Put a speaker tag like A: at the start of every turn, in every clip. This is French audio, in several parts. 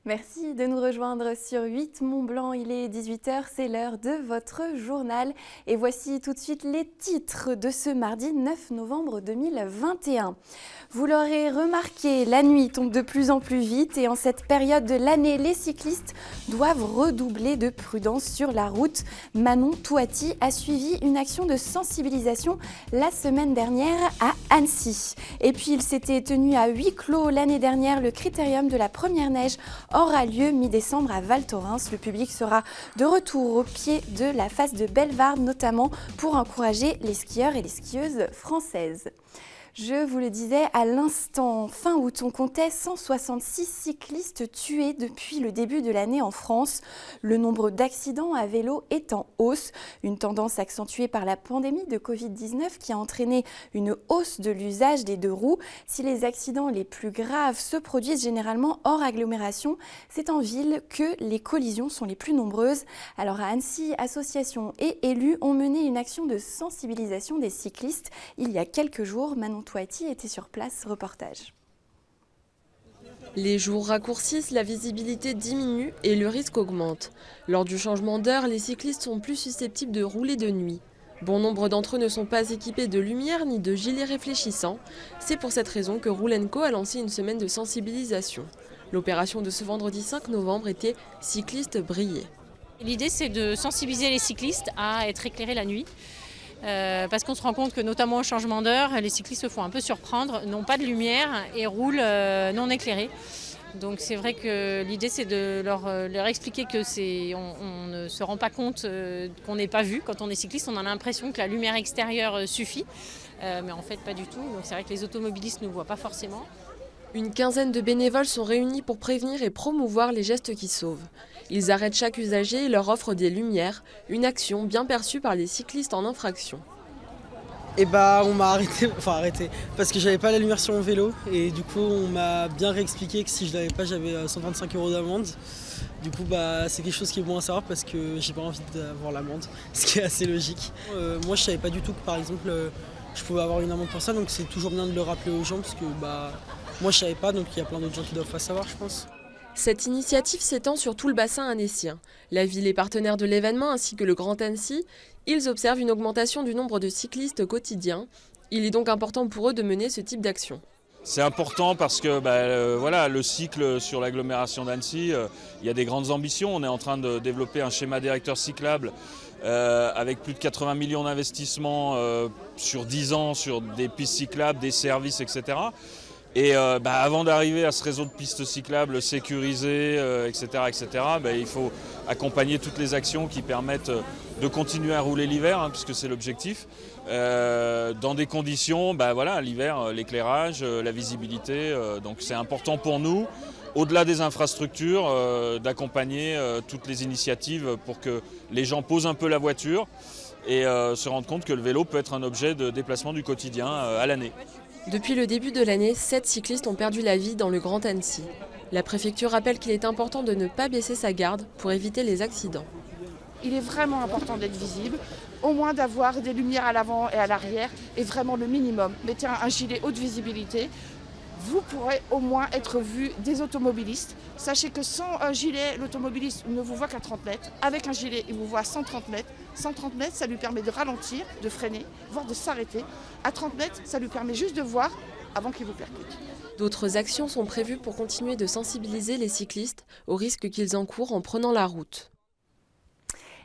A: Merci de nous rejoindre sur 8 Mont-Blanc. Il est 18h, c'est l'heure de votre journal. Et voici tout de suite les titres de ce mardi 9 novembre 2021. Vous l'aurez remarqué, la nuit tombe de plus en plus vite et en cette période de l'année, les cyclistes doivent redoubler de prudence sur la route. Manon Touati a suivi une action de sensibilisation la semaine dernière à Annecy. Et puis il s'était tenu à huis clos l'année dernière. Le critérium de la première neige aura lieu mi-décembre à Val Thorens. Le public sera de retour au pied de la face de Bellewaerde, notamment pour encourager les skieurs et les skieuses françaises. Je vous le disais à l'instant, fin août, on comptait 166 cyclistes tués depuis le début de l'année en France. Le nombre d'accidents à vélo est en hausse, une tendance accentuée par la pandémie de Covid-19 qui a entraîné une hausse de l'usage des deux roues. Si les accidents les plus graves se produisent généralement hors agglomération, c'est en ville que les collisions sont les plus nombreuses. Alors à Annecy, associations et élus ont mené une action de sensibilisation des cyclistes. Il y a quelques jours, Manon Touati était sur place, reportage.
B: Les jours raccourcissent, la visibilité diminue et le risque augmente. Lors du changement d'heure, les cyclistes sont plus susceptibles de rouler de nuit. Bon nombre d'entre eux ne sont pas équipés de lumière ni de gilets réfléchissants. C'est pour cette raison que Roule & Co a lancé une semaine de sensibilisation. L'opération de ce vendredi 5 novembre était « Cyclistes brillés ».
C: L'idée, c'est de sensibiliser les cyclistes à être éclairés la nuit. Parce qu'on se rend compte que notamment au changement d'heure, les cyclistes se font un peu surprendre, n'ont pas de lumière et roulent non éclairés. Donc c'est vrai que l'idée c'est de leur expliquer que on ne se rend pas compte qu'on n'est pas vu. Quand on est cycliste, on a l'impression que la lumière extérieure suffit, mais en fait pas du tout. Donc c'est vrai que les automobilistes ne nous voient pas forcément.
B: Une quinzaine de bénévoles sont réunis pour prévenir et promouvoir les gestes qui sauvent. Ils arrêtent chaque usager et leur offrent des lumières, une action bien perçue par les cyclistes en infraction.
D: Et on m'a arrêté, parce que j'avais pas la lumière sur mon vélo et du coup on m'a bien réexpliqué que si je l'avais pas j'avais 125 € d'amende. Du coup c'est quelque chose qui est bon à savoir parce que j'ai pas envie d'avoir l'amende, ce qui est assez logique. Moi je savais pas du tout que par exemple je pouvais avoir une amende pour ça, donc c'est toujours bien de le rappeler aux gens parce que moi je savais pas, donc il y a plein d'autres gens qui doivent pas savoir je pense.
B: Cette initiative s'étend sur tout le bassin annécien. La ville est partenaire de l'événement ainsi que le Grand Annecy. Ils observent une augmentation du nombre de cyclistes quotidiens. Il est donc important pour eux de mener ce type d'action.
E: C'est important parce que le cycle sur l'agglomération d'Annecy, il y a des grandes ambitions. On est en train de développer un schéma directeur cyclable avec plus de 80 millions d'investissements sur 10 ans sur des pistes cyclables, des services, etc. Et avant d'arriver à ce réseau de pistes cyclables sécurisées, etc., il faut accompagner toutes les actions qui permettent de continuer à rouler l'hiver, puisque c'est l'objectif, dans des conditions, l'hiver, l'éclairage, la visibilité. Donc c'est important pour nous, au-delà des infrastructures, d'accompagner toutes les initiatives pour que les gens posent un peu la voiture et se rendent compte que le vélo peut être un objet de déplacement du quotidien à l'année.
B: Depuis le début de l'année, 7 cyclistes ont perdu la vie dans le Grand Annecy. La préfecture rappelle qu'il est important de ne pas baisser sa garde pour éviter les accidents.
F: Il est vraiment important d'être visible, au moins d'avoir des lumières à l'avant et à l'arrière, et vraiment le minimum. Mettez un gilet haute visibilité, vous pourrez au moins être vu des automobilistes. Sachez que sans un gilet, l'automobiliste ne vous voit qu'à 30 mètres. Avec un gilet, il vous voit à 130 mètres. 130 mètres, ça lui permet de ralentir, de freiner, voire de s'arrêter. À 30 mètres, ça lui permet juste de voir avant qu'il vous percute.
B: D'autres actions sont prévues pour continuer de sensibiliser les cyclistes aux risques qu'ils encourent en prenant la route.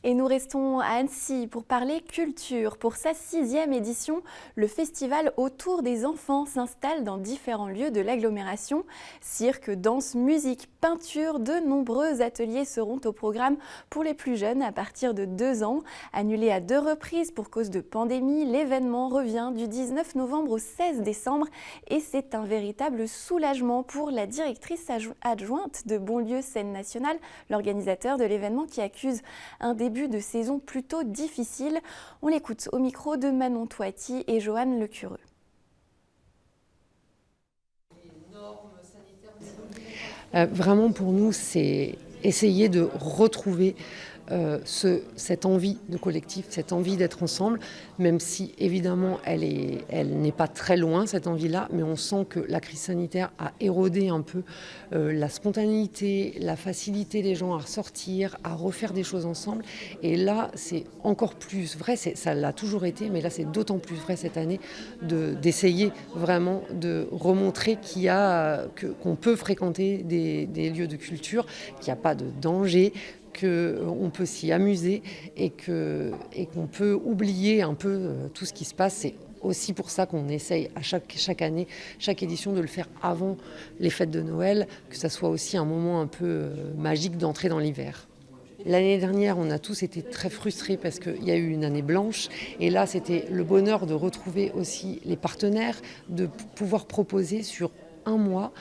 A: Et nous restons à Annecy pour parler culture. Pour sa 6e édition, le festival Autour des enfants s'installe dans différents lieux de l'agglomération. Cirque, danse, musique, peinture, de nombreux ateliers seront au programme pour les plus jeunes à partir de 2 ans. Annulé à 2 reprises pour cause de pandémie, l'événement revient du 19 novembre au 16 décembre et c'est un véritable soulagement pour la directrice adjointe de Bonlieu Scène Nationale, l'organisateur de l'événement qui accuse un début de saison plutôt difficile. On l'écoute au micro de Manon Touati et Joanne Lecureux.
G: Vraiment pour nous, c'est essayer de retrouver cette envie de collectif, cette envie d'être ensemble, même si évidemment elle n'est pas très loin, cette envie-là, mais on sent que la crise sanitaire a érodé un peu la spontanéité, la facilité des gens à ressortir, à refaire des choses ensemble. Et là, c'est encore plus vrai, ça l'a toujours été, mais là c'est d'autant plus vrai cette année d'essayer vraiment de remontrer qu'on peut fréquenter des lieux de culture, qu'il n'y a pas de danger, qu'on peut s'y amuser et qu'on peut oublier un peu tout ce qui se passe. C'est aussi pour ça qu'on essaye à chaque année, chaque édition, de le faire avant les fêtes de Noël, que ça soit aussi un moment un peu magique d'entrer dans l'hiver. L'année dernière, on a tous été très frustrés parce qu'il y a eu une année blanche. Et là, c'était le bonheur de retrouver aussi les partenaires, de pouvoir proposer sur un mois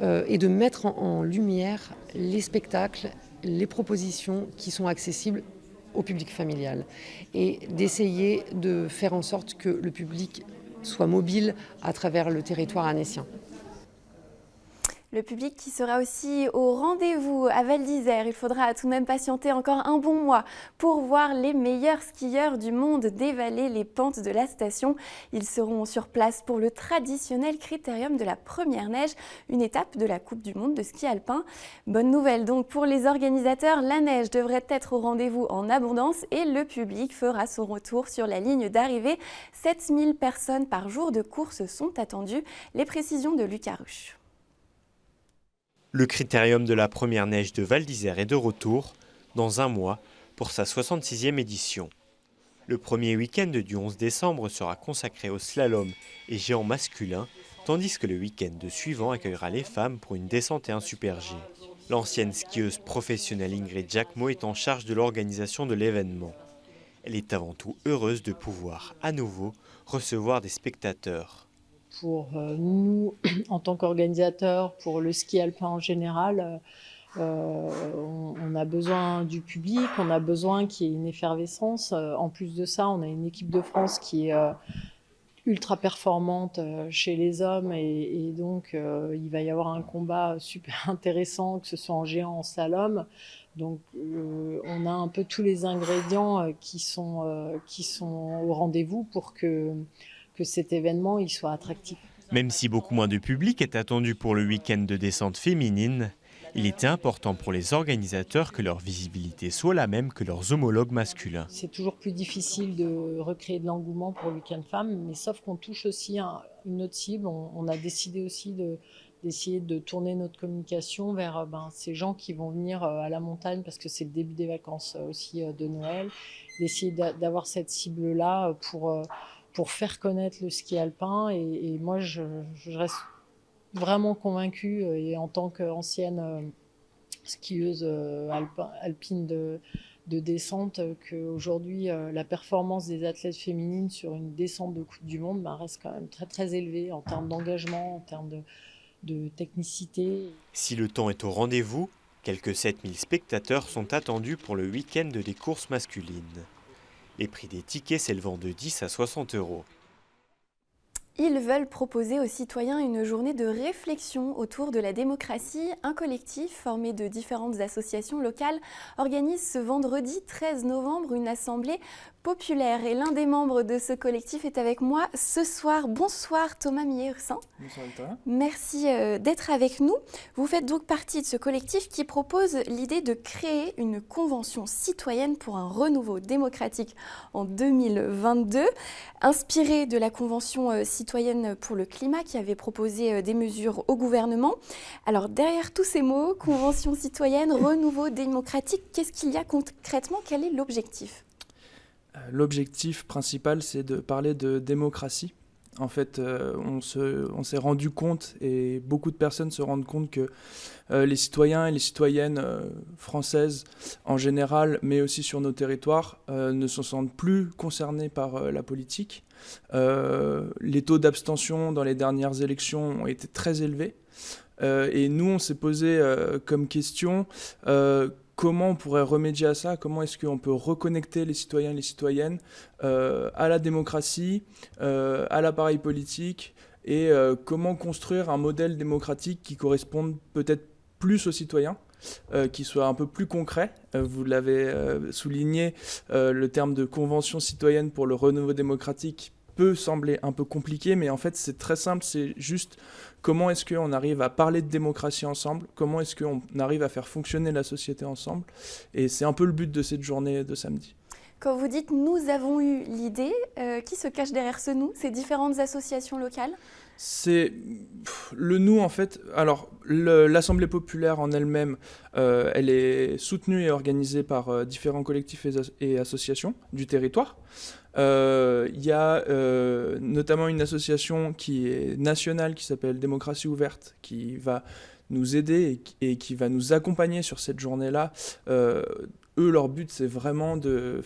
G: et de mettre en lumière les spectacles, les propositions qui sont accessibles au public familial et d'essayer de faire en sorte que le public soit mobile à travers le territoire annécien.
A: Le public qui sera aussi au rendez-vous à Val d'Isère. Il faudra tout de même patienter encore un bon mois pour voir les meilleurs skieurs du monde dévaler les pentes de la station. Ils seront sur place pour le traditionnel critérium de la première neige, une étape de la Coupe du monde de ski alpin. Bonne nouvelle donc pour les organisateurs, la neige devrait être au rendez-vous en abondance et le public fera son retour sur la ligne d'arrivée. 7000 personnes par jour de course sont attendues. Les précisions de Lucas Ruche.
H: Le critérium de la première neige de Val d'Isère est de retour dans un mois pour sa 66e édition. Le premier week-end du 11 décembre sera consacré au slalom et géant masculin, tandis que le week-end suivant accueillera les femmes pour une descente et un super G. L'ancienne skieuse professionnelle Ingrid Jacquemot est en charge de l'organisation de l'événement. Elle est avant tout heureuse de pouvoir à nouveau recevoir des spectateurs.
I: Pour nous, en tant qu'organisateurs, pour le ski alpin en général, on a besoin du public, on a besoin qu'il y ait une effervescence. En plus de ça, on a une équipe de France qui est ultra performante chez les hommes et donc il va y avoir un combat super intéressant, que ce soit en géant, en slalom. Donc on a un peu tous les ingrédients qui sont au rendez-vous pour que cet événement il soit attractif.
H: Même si beaucoup moins de public est attendu pour le week-end de descente féminine, il était important pour les organisateurs que leur visibilité soit la même que leurs homologues masculins.
I: C'est toujours plus difficile de recréer de l'engouement pour le week-end femmes, mais sauf qu'on touche aussi une autre cible. On a décidé aussi d'essayer de tourner notre communication vers ces gens qui vont venir à la montagne parce que c'est le début des vacances aussi de Noël, d'essayer d'avoir cette cible-là pour faire connaître le ski alpin et moi je reste vraiment convaincue et en tant qu'ancienne skieuse alpine de descente qu'aujourd'hui la performance des athlètes féminines sur une descente de Coupe du Monde reste quand même très très élevée en termes d'engagement, en termes de technicité.
H: Si le temps est au rendez-vous, quelques 7000 spectateurs sont attendus pour le week-end des courses masculines. Les prix des tickets s'élevant de 10 à 60 €.
A: Ils veulent proposer aux citoyens une journée de réflexion autour de la démocratie. Un collectif formé de différentes associations locales organise ce vendredi 13 novembre une assemblée populaire. Et l'un des membres de ce collectif est avec moi ce soir. Bonsoir Thomas Millet-Ursin.
J: Bonsoir Victoria.
A: Merci d'être avec nous. Vous faites donc partie de ce collectif qui propose l'idée de créer une convention citoyenne pour un renouveau démocratique en 2022, inspirée de la convention citoyenne pour le climat qui avait proposé des mesures au gouvernement. Alors derrière tous ces mots, convention citoyenne, renouveau démocratique, qu'est-ce qu'il y a concrètement? Quel est l'objectif?
J: L'objectif principal, c'est de parler de démocratie. En fait, on s'est rendu compte, et beaucoup de personnes se rendent compte que les citoyens et les citoyennes françaises en général, mais aussi sur nos territoires, ne se sentent plus concernés par la politique. Les taux d'abstention dans les dernières élections ont été très élevés. Et nous, on s'est posé comme question comment on pourrait remédier à ça, comment est-ce qu'on peut reconnecter les citoyens et les citoyennes à la démocratie, à l'appareil politique, et comment construire un modèle démocratique qui corresponde peut-être plus aux citoyens qui soit un peu plus concret. Vous l'avez souligné, le terme de convention citoyenne pour le renouveau démocratique peut sembler un peu compliqué, mais en fait c'est très simple, c'est juste comment est-ce qu'on arrive à parler de démocratie ensemble, comment est-ce qu'on arrive à faire fonctionner la société ensemble, et c'est un peu le but de cette journée de samedi.
A: Quand vous dites « nous avons eu l'idée », qui se cache derrière ce « nous » Ces différentes associations locales ?
J: C'est le nous en fait. Alors l'Assemblée populaire en elle-même, elle est soutenue et organisée par différents collectifs et associations du territoire. Il y a notamment une association qui est nationale qui s'appelle Démocratie ouverte qui va nous aider et qui va nous accompagner sur cette journée-là. Eux, leur but, c'est vraiment de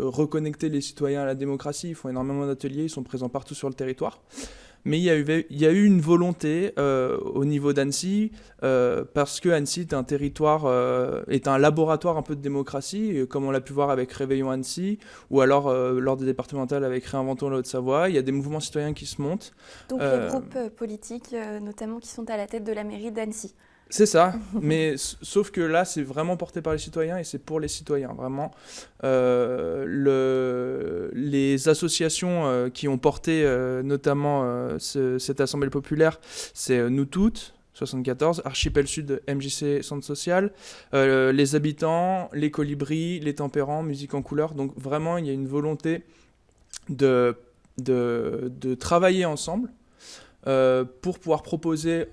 J: reconnecter les citoyens à la démocratie. Ils font énormément d'ateliers, ils sont présents partout sur le territoire. Mais il y a eu une volonté au niveau d'Annecy, parce que Annecy est un territoire, est un laboratoire un peu de démocratie, comme on l'a pu voir avec Réveillons Annecy, ou alors lors des départementales avec Réinventons la Haute-Savoie. Il y a des mouvements citoyens qui se montent.
A: Donc les groupes politiques, notamment, qui sont à la tête de la mairie d'Annecy.
J: C'est ça, mais sauf que là, c'est vraiment porté par les citoyens et c'est pour les citoyens, vraiment. Les associations qui ont porté notamment cette assemblée populaire, c'est Nous Toutes, 74, Archipel Sud, MJC Centre Social, les Habitants, les Colibris, les Tempérants, Musique en couleur. Donc vraiment, il y a une volonté de travailler ensemble. Pour pouvoir proposer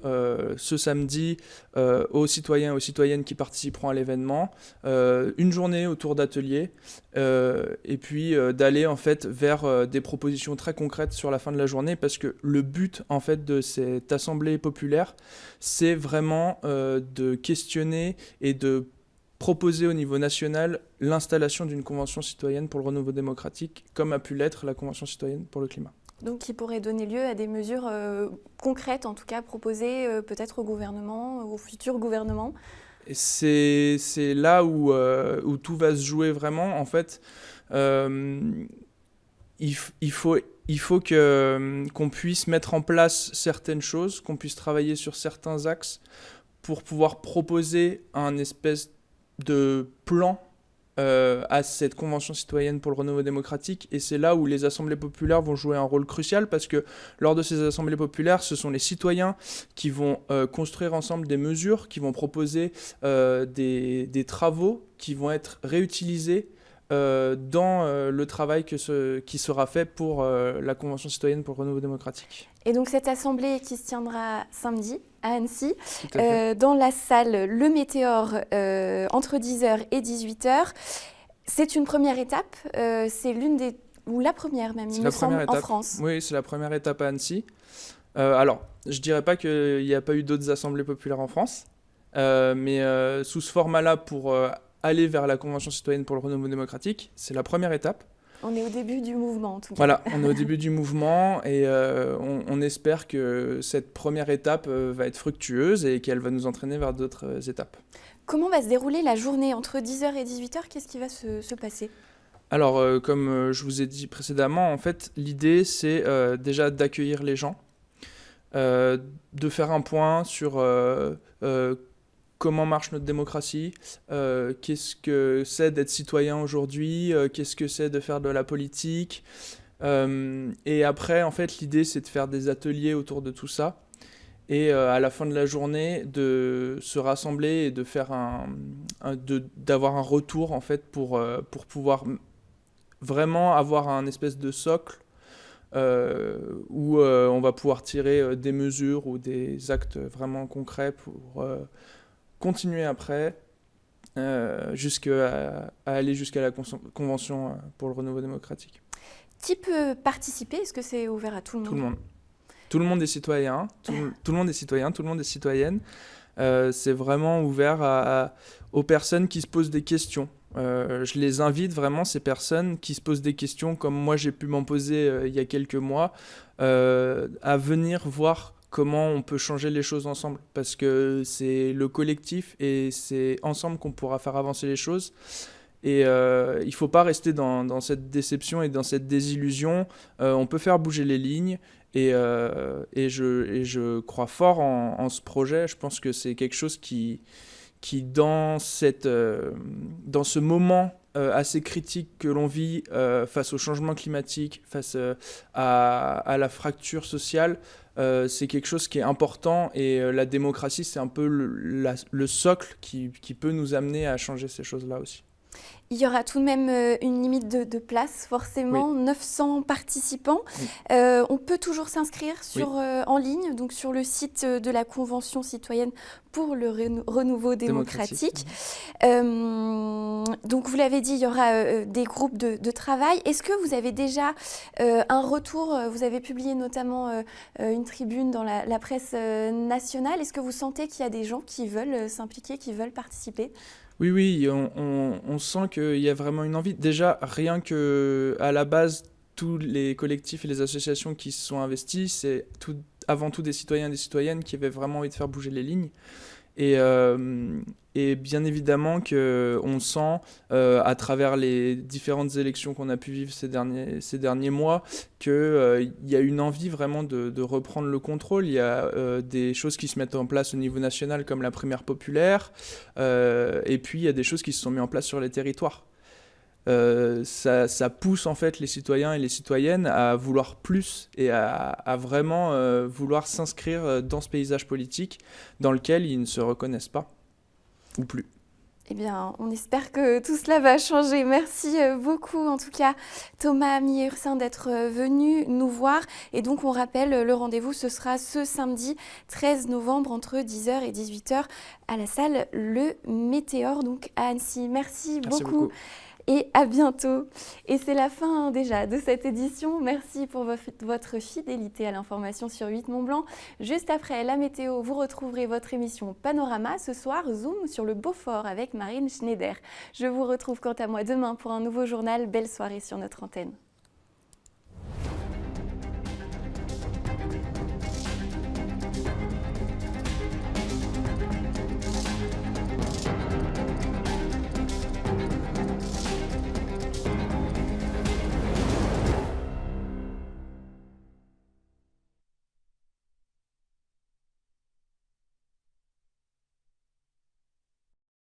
J: ce samedi aux citoyens et aux citoyennes qui participeront à l'événement une journée autour d'ateliers et puis d'aller en fait vers des propositions très concrètes sur la fin de la journée, parce que le but en fait de cette assemblée populaire, c'est vraiment de questionner et de proposer au niveau national l'installation d'une convention citoyenne pour le renouveau démocratique, comme a pu l'être la convention citoyenne pour le climat.
A: Donc qui pourrait donner lieu à des mesures concrètes, en tout cas proposées peut-être au gouvernement, au futur gouvernement.
J: Et c'est là où tout va se jouer vraiment. En fait, il faut qu'on puisse mettre en place certaines choses, qu'on puisse travailler sur certains axes pour pouvoir proposer un espèce de plan à cette convention citoyenne pour le renouveau démocratique. Et c'est là où les assemblées populaires vont jouer un rôle crucial, parce que lors de ces assemblées populaires, ce sont les citoyens qui vont construire ensemble des mesures, qui vont proposer des travaux qui vont être réutilisés dans le travail qui sera fait pour la Convention citoyenne pour le renouveau démocratique.
A: Et donc cette assemblée qui se tiendra samedi à Annecy, dans la salle Le Météore, entre 10h et 18h. C'est une première étape, c'est ou la première même, il me semble, en France.
J: Oui, c'est la première étape à Annecy. Alors, je ne dirais pas qu'il n'y a pas eu d'autres assemblées populaires en France, mais sous ce format-là, pour aller vers la Convention citoyenne pour le renouveau démocratique, c'est la première étape.
A: On est au début du mouvement, en tout cas.
J: Voilà, on est au début du mouvement et on espère que cette première étape va être fructueuse et qu'elle va nous entraîner vers d'autres étapes.
A: Comment va se dérouler la journée entre 10h et 18h? Qu'est-ce qui va se passer?
J: Alors, comme je vous ai dit précédemment, en fait, l'idée, c'est déjà d'accueillir les gens, de faire un point sur comment marche notre démocratie, qu'est-ce que c'est d'être citoyen aujourd'hui, qu'est-ce que c'est de faire de la politique. Et après, en fait, l'idée, c'est de faire des ateliers autour de tout ça. Et à la fin de la journée, de se rassembler et de faire d'avoir un retour, en fait, pour pouvoir vraiment avoir un espèce de socle où on va pouvoir tirer des mesures ou des actes vraiment concrets pour continuer après, à aller jusqu'à la Convention pour le renouveau démocratique.
A: Qui peut participer? Est-ce que c'est ouvert à tout le monde?
J: Tout le monde. Tout le monde est citoyen, tout le monde est citoyen, tout le monde est citoyenne. C'est vraiment ouvert aux personnes qui se posent des questions. Je les invite vraiment, ces personnes qui se posent des questions, comme moi j'ai pu m'en poser il y a quelques mois, à venir voir comment on peut changer les choses ensemble, parce que c'est le collectif et c'est ensemble qu'on pourra faire avancer les choses. Et il ne faut pas rester dans cette déception et dans cette désillusion. On peut faire bouger les lignes et je crois fort en ce projet. Je pense que c'est quelque chose qui qui dans ce moment assez critique que l'on vit face au changement climatique, face à la fracture sociale, c'est quelque chose qui est important et la démocratie, c'est un peu le socle qui peut nous amener à changer ces choses-là aussi.
A: Il y aura tout de même une limite de place, forcément, oui. 900 participants. Oui. On peut toujours s'inscrire en ligne, donc sur le site de la Convention citoyenne pour le renouveau démocratique. Donc vous l'avez dit, il y aura des groupes de travail. Est-ce que vous avez déjà un retour? Vous avez publié notamment une tribune dans la presse nationale. Est-ce que vous sentez qu'il y a des gens qui veulent s'impliquer, qui veulent participer?
J: Oui, on sent qu'il y a vraiment une envie. Déjà, rien qu'à la base, tous les collectifs et les associations qui se sont investis, c'est avant tout des citoyens et des citoyennes qui avaient vraiment envie de faire bouger les lignes. Et bien évidemment qu'on sent, à travers les différentes élections qu'on a pu vivre ces derniers mois, qu'il y a une envie vraiment de reprendre le contrôle. Il y a des choses qui se mettent en place au niveau national, comme la primaire populaire, et puis il y a des choses qui se sont mises en place sur les territoires. Ça pousse en fait les citoyens et les citoyennes à vouloir plus et à vraiment vouloir s'inscrire dans ce paysage politique dans lequel ils ne se reconnaissent pas, ou plus.
A: Eh bien, on espère que tout cela va changer. Merci beaucoup, en tout cas, Thomas Mié-Ursin, d'être venu nous voir. Et donc, on rappelle, le rendez-vous, ce sera ce samedi 13 novembre, entre 10h et 18h, à la salle Le Météore, donc à Annecy. Merci beaucoup. Et à bientôt. Et c'est la fin déjà de cette édition. Merci pour votre fidélité à l'information sur 8 Mont-Blanc. Juste après la météo, vous retrouverez votre émission Panorama. Ce soir, zoom sur le Beaufort avec Marine Schneider. Je vous retrouve quant à moi demain pour un nouveau journal. Belle soirée sur notre antenne.